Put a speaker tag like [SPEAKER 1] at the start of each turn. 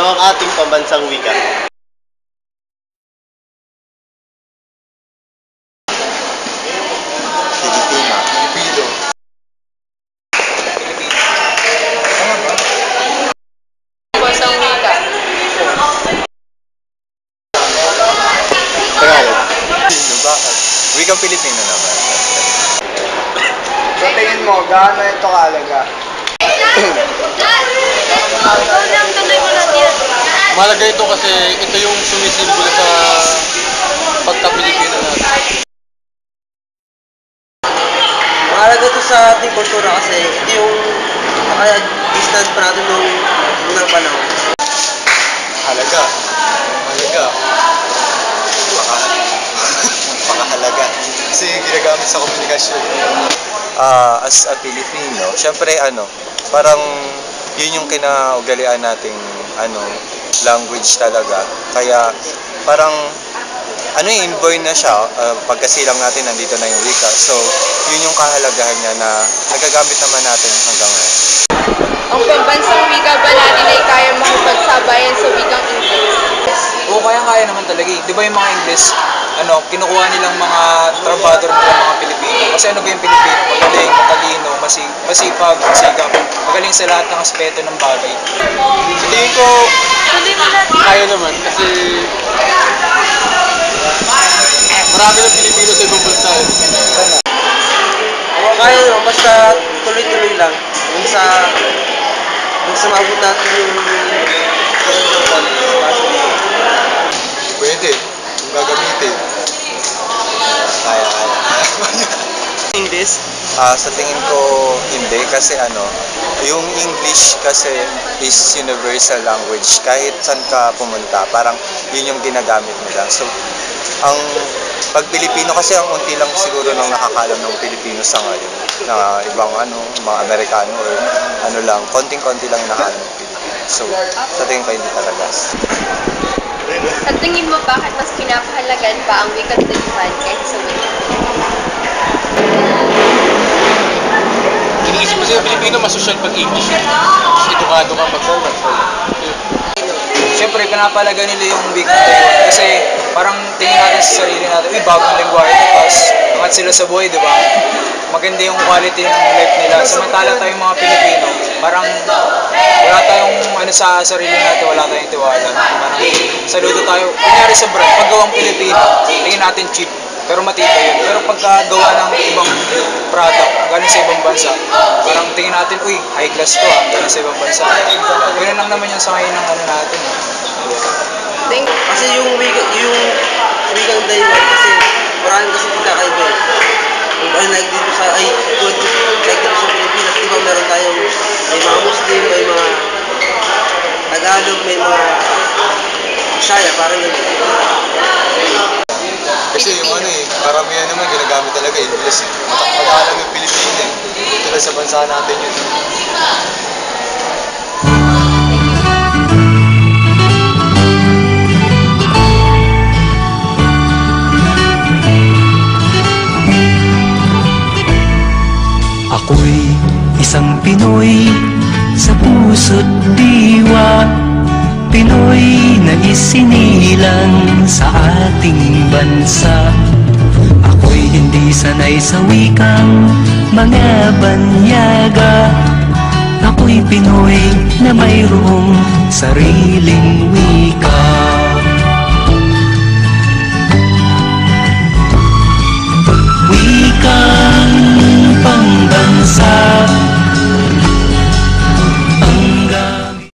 [SPEAKER 1] ang ating pambansang wika?
[SPEAKER 2] Pilipino. Pilipino.
[SPEAKER 3] Pambansang wika.
[SPEAKER 1] Tagalog.
[SPEAKER 2] Bakit? Wikang Pilipino naman.
[SPEAKER 4] Sa tingin mo, gaano ito kahalaga?
[SPEAKER 5] Mahalaga ito kasi ito yung sumisimbolo sa pagka-Pilipino natin.
[SPEAKER 4] Mahalaga ito sa ating kultura kasi ito yung naka-distant pa natin nung unang panahon.
[SPEAKER 2] Halaga. Halaga. Pakahalaga. Kasi ginagamit sa komunikasyon. As a Filipino, syempre parang yun yung kinaugalian nating language talaga. Kaya parang inborn na siya pagkasilang natin nandito na yung wika. So, yun yung kahalagahan niya na nagagamit naman natin hanggang ngayon.
[SPEAKER 3] Ang pambansang wika ba natin ay kaya makapagsabayan sa wikang English?
[SPEAKER 6] Oo, kaya naman talaga eh. Di ba yung mga English, kinukuha nilang mga trabador nilang mga Pilipino. Kasi ba yung Pilipino? Magaling, matalino, masipag, masigap. Magaling sa lahat ng aspeto ng bagay.
[SPEAKER 5] Sa tingin ko, kaya naman kasi marami ng Pilipino sa ibang bansa.
[SPEAKER 4] Kaya naman, basta tuloy-tuloy lang. Kung sa maabot natin yung
[SPEAKER 2] Pwede. Kung gagamitin. Kaya.
[SPEAKER 4] English.
[SPEAKER 2] Sa tingin ko, hindi. Kasi yung English kasi is universal language. Kahit saan ka pumunta, parang yun yung ginagamit nila. So, ang pag Pilipino kasi ang unti lang siguro nang nakakalam ng Pilipino sa ngayon. Na ibang mga Amerikano or lang, konting-konti lang nakakalam ng Pilipino. So, sa tingin ko hindi talaga.
[SPEAKER 3] Sa tingin mo, bakit mas pinapahalagan pa ang wikang dayuhan kaysa sa wika?
[SPEAKER 5] Iniisip kasi ng Pilipino, mas social pag English. Mas edukado ka pag formal.
[SPEAKER 6] Siyempre, pinapalaga nila yung wikang dayuhan. Kasi parang tingin natin sa sarili natin, bagong lengguwahe. Tapos, angat sila sa buhay, di ba? Maganda yung quality ng life nila. Samantala tayong mga Pilipino, parang wala tayong sa sarili natin, wala tayong tiwala. Parang saludo tayo. Kunyari sa brand, paggawang Pilipino, tingin natin cheap, pero matibay yun. Pero pagkagawa ng ibang product, galing sa ibang bansa, parang tingin natin, uy, high class to galing sa ibang bansa. Ganun lang naman yung sa ngayon ng natin.
[SPEAKER 4] Kasi yung wikang dayuhan kasi maraming kasi pinakaiba eh. Like dito sa Pilipinas, di ba meron tayong may mga Muslim, may mga Tagalog, may mga Bisaya, parang gano'n.
[SPEAKER 2] Kasi yung karamihan naman ginagamit talaga English. Mag-aalam yung Pilipino eh. Tulad sa bansa natin yun.
[SPEAKER 7] Ako'y isang Pinoy sa puso't diwa, Pinoy na isinilang sa ating bansa. Ako'y hindi sanay sa wikang mga banyaga, ako'y Pinoy na mayroong sariling wika.